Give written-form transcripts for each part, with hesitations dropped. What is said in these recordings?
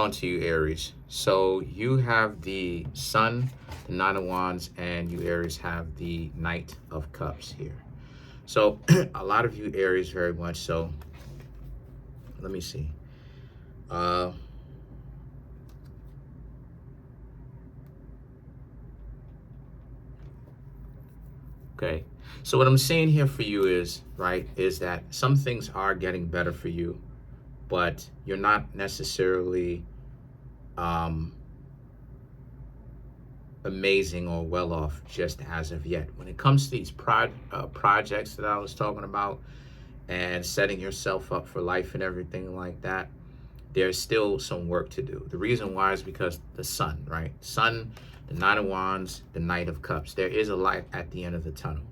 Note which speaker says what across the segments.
Speaker 1: on to you, Aries? So you have the Sun, the Nine of Wands, and you, Aries, have the Knight of Cups here. So a lot of you, Aries, very much so. Let me see. Okay. So what I'm saying here for you is, right, is that some things are getting better for you, but you're not necessarily amazing or well off just as of yet. When it comes to these projects that I was talking about and setting yourself up for life and everything like that, there's still some work to do. The reason why is because the Sun, right? Sun, the Nine of Wands, the Knight of Cups. There is a light at the end of the tunnel.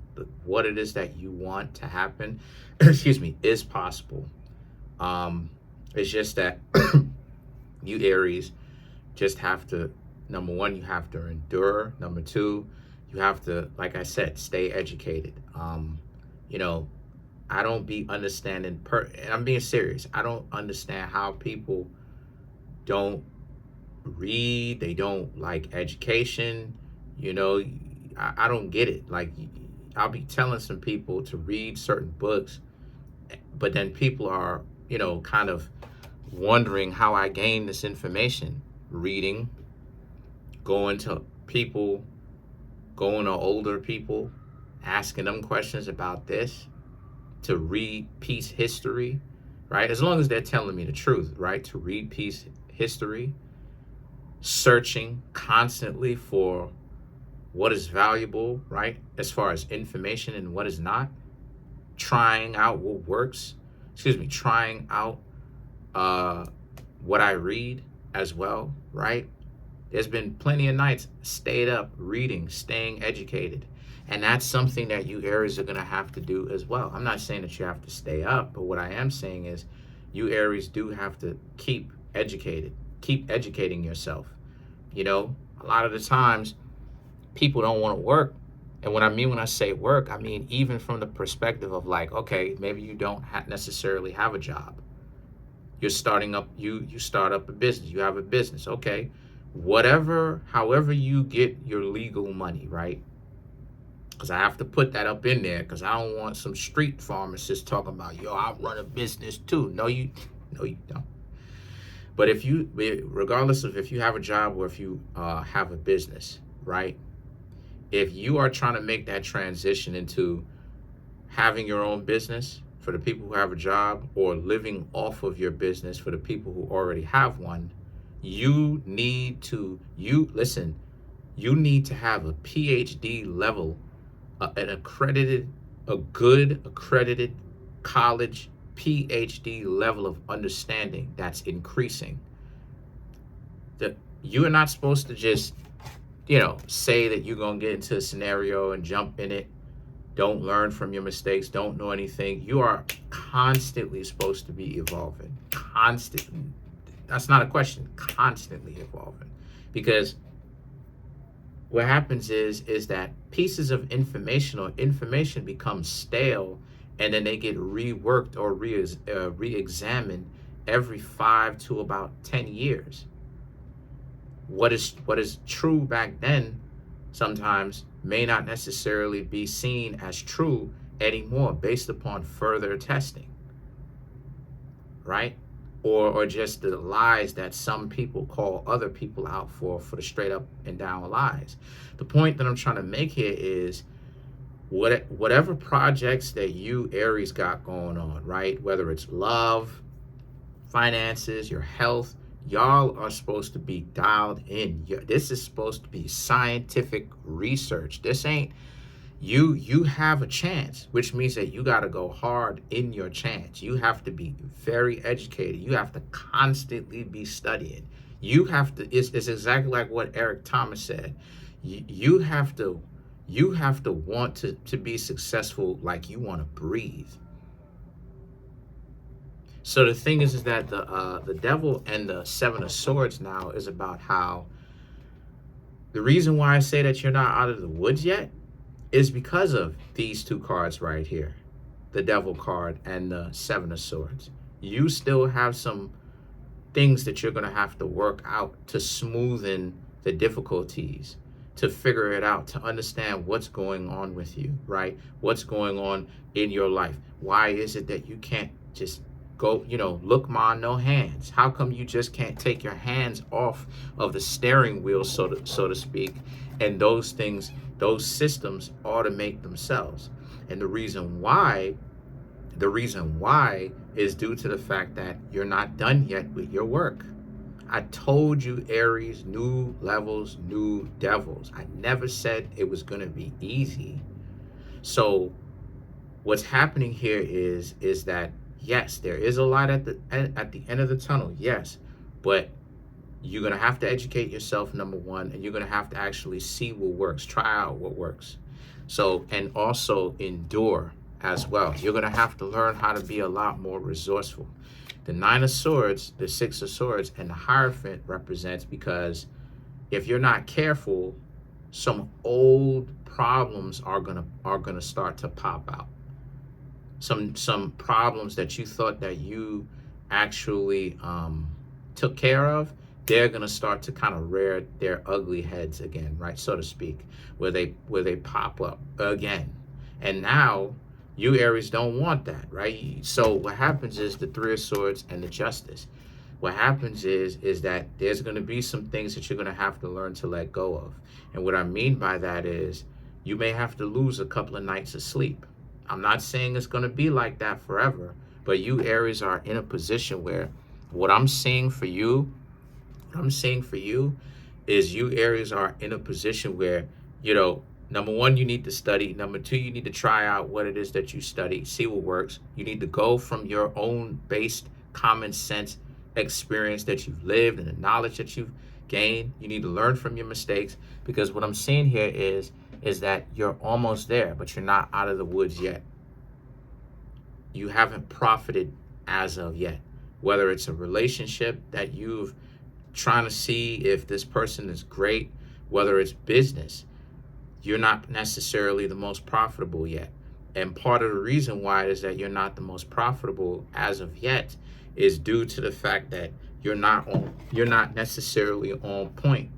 Speaker 1: What it is that you want to happen, excuse me, is possible. It's just that you, Aries, just have to, number one, you have to endure. Number two, you have to, like I said, stay educated. You know, I don't be understanding, and I'm being serious. I don't understand how people don't read. They don't like education. You know, I don't get it. Like, I'll be telling some people to read certain books, but then people are, you know, kind of wondering how I gain this information. Reading, going to people, going to older people, asking them questions about this, to read peace history, right? As long as they're telling me the truth, right? To read peace history, searching constantly for what is valuable, right? As far as information and what is not, trying out what works, trying out what I read as well, right? There's been plenty of nights stayed up reading, staying educated. And that's something that you Aries are going to have to do as well. I'm not saying that you have to stay up, but what I am saying is you Aries do have to keep educated, keep educating yourself. You know, a lot of the times people don't want to work. And what I mean when I say work, I mean even from the perspective of like, okay, maybe you don't necessarily have a job. You're starting up, you start up a business, you have a business, okay. However you get your legal money, right? Because I have to put that up in there because I don't want some street pharmacist talking about, yo, I run a business too. No, you don't. But if you, regardless of if you have a job or if you have a business, right? If you are trying to make that transition into having your own business for the people who have a job or living off of your business for the people who already have one, you need to have a PhD level, a good accredited college PhD level of understanding that's increasing. That you are not supposed to just, you know, say that you're going to get into a scenario and jump in it. Don't learn from your mistakes. Don't know anything. You are constantly supposed to be evolving. Constantly. That's not a question. Constantly evolving. Because what happens is that pieces of information or information becomes stale and then they get reworked or re-examined every 5 to about 10 years. What is true back then sometimes may not necessarily be seen as true anymore based upon further testing, right? Or just the lies that some people call other people out for the straight up and down lies. The point that I'm trying to make here is whatever projects that you Aries got going on, right? Whether it's love, finances, your health, y'all are supposed to be dialed in. This is supposed to be scientific research. This ain't, you have a chance, which means that you got to go hard in your chance. You have to be very educated. You have to constantly be studying. You have to, it's exactly like what Eric Thomas said. You have to want to be successful like you want to breathe. So the thing is that the devil and the Seven of Swords now is about how the reason why I say that you're not out of the woods yet is because of these two cards right here, the Devil card and the Seven of Swords. You still have some things that you're going to have to work out to smoothen the difficulties, to figure it out, to understand what's going on with you, right? What's going on in your life? Why is it that you can't just go, look, ma, no hands? How come you just can't take your hands off of the steering wheel, so to speak? And those things, those systems automate themselves. And the reason why is due to the fact that you're not done yet with your work. I told you, Aries, new levels, new devils. I never said it was going to be easy. So what's happening here is that, yes, there is a light at the end of the tunnel, yes, but you're going to have to educate yourself, number one, and you're going to have to actually see what works, try out what works. So, and also endure as well. You're going to have to learn how to be a lot more resourceful. The Nine of Swords, the Six of Swords, and the Hierophant represents, because if you're not careful, some old problems are gonna start to pop out. Some problems that you thought that you actually took care of, they're gonna start to kind of rear their ugly heads again, right, so to speak, where they pop up again. And now you, Aries, don't want that, right? So what happens is the Three of Swords and the Justice. What happens is that there's going to be some things that you're going to have to learn to let go of. And what I mean by that is you may have to lose a couple of nights of sleep. I'm not saying it's going to be like that forever, but you, Aries, are in a position where what I'm seeing for you is you, Aries, are in a position where, number one, you need to study. Number two, you need to try out what it is that you study, see what works. You need to go from your own based common sense experience that you've lived and the knowledge that you've gained. You need to learn from your mistakes, because what I'm seeing here is that you're almost there, but you're not out of the woods yet. You haven't profited as of yet. Whether it's a relationship that you've trying to see if this person is great, whether it's business, you're not necessarily the most profitable yet. And part of the reason why is that you're not the most profitable as of yet is due to the fact that you're not necessarily on point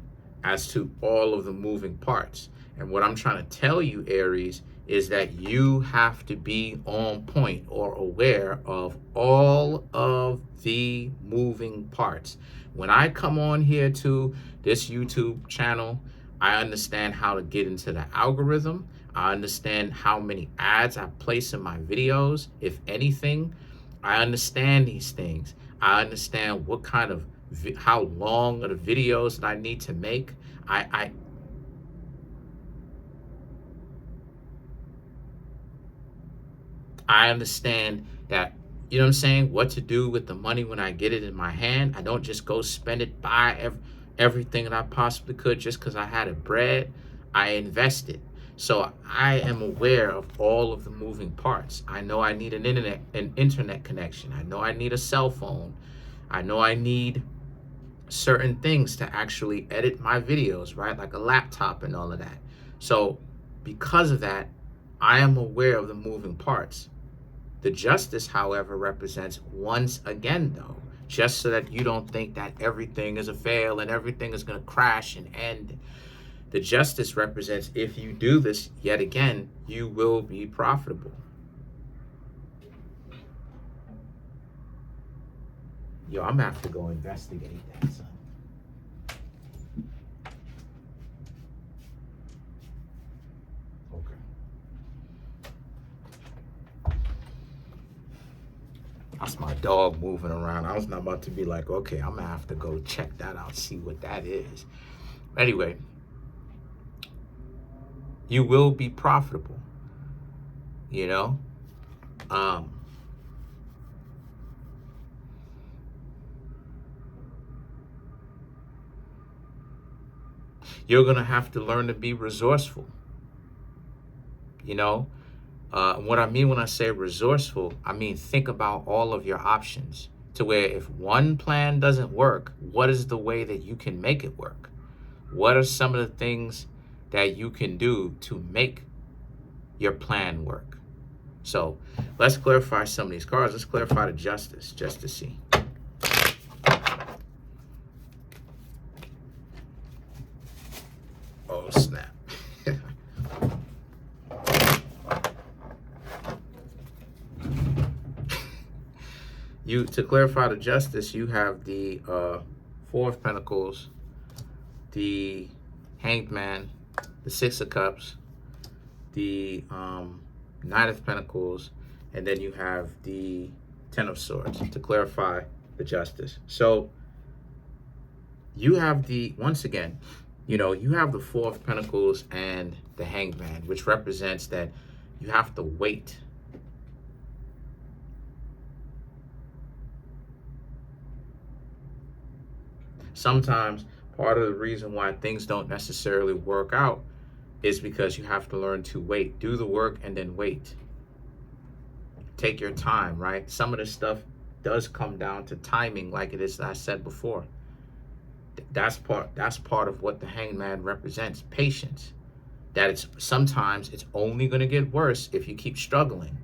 Speaker 1: as to all of the moving parts. And what I'm trying to tell you, Aries, is that you have to be on point or aware of all of the moving parts. When I come on here to this YouTube channel, I understand how to get into the algorithm. I understand how many ads I place in my videos, if anything. I understand these things. I understand what kind of, how long are the videos that I need to make. I understand that, you know what I'm saying, what to do with the money when I get it in my hand. I don't just go spend it, buy everything that I possibly could just because I had it bred. I invested. So I am aware of all of the moving parts. I know I need an internet connection. I know I need a cell phone. I know I need certain things to actually edit my videos, right? Like a laptop and all of that. So because of that, I am aware of the moving parts. The Justice, however, represents, once again, though, just so that you don't think that everything is a fail and everything is going to crash and end. The Justice represents, if you do this yet again, you will be profitable. Yo, I'm going to have to go investigate that, son. That's my dog moving around. I was not about to be like, okay, I'm gonna have to go check that out, see what that is. Anyway, you will be profitable, you know? You're gonna have to learn to be resourceful, you know? What I mean when I say resourceful, I mean think about all of your options, to where if one plan doesn't work, what is the way that you can make it work? What are some of the things that you can do to make your plan work? So let's clarify some of these cards. Let's clarify the Justice just to see. to clarify the Justice, you have the Four of Pentacles, the Hanged Man, the Six of Cups, the Knight of Pentacles, and then you have the Ten of Swords, to clarify the Justice. So you have once again, you have the Four of Pentacles and the Hanged Man, which represents that you have to wait. Sometimes part of the reason why things don't necessarily work out is because you have to learn to wait. Do the work and then wait. Take your time, right? Some of this stuff does come down to timing, like it is, I said before. That's part of what the Hanged Man represents, patience. That sometimes it's only going to get worse if you keep struggling.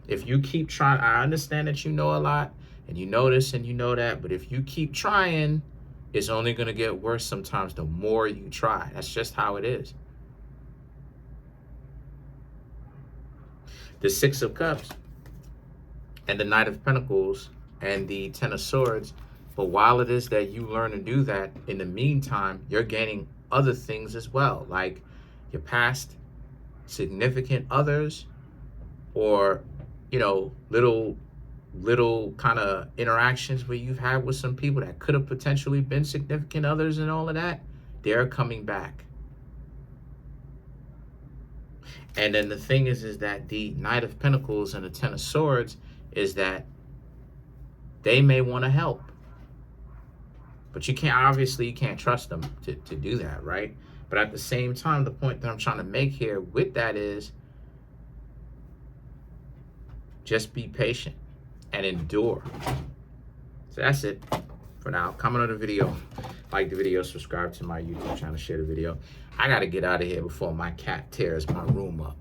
Speaker 1: If you keep trying, I understand that you know a lot and you know this and you know that, but if you keep trying, it's only going to get worse sometimes the more you try. That's just how it is. The Six of Cups and the Knight of Pentacles and the Ten of Swords. But while it is that you learn to do that, in the meantime, you're gaining other things as well, like your past significant others, or, little kind of interactions where you've had with some people that could have potentially been significant others and all of that. They're coming back. And then the thing is that the Knight of Pentacles and the Ten of Swords is that they may want to help. But you can't trust them to do that, right? But at the same time, the point that I'm trying to make here with that is just be patient and endure. So that's it for now. Comment on the video, like the video, subscribe to my YouTube channel, share the video. I got to get out of here before my cat tears my room up.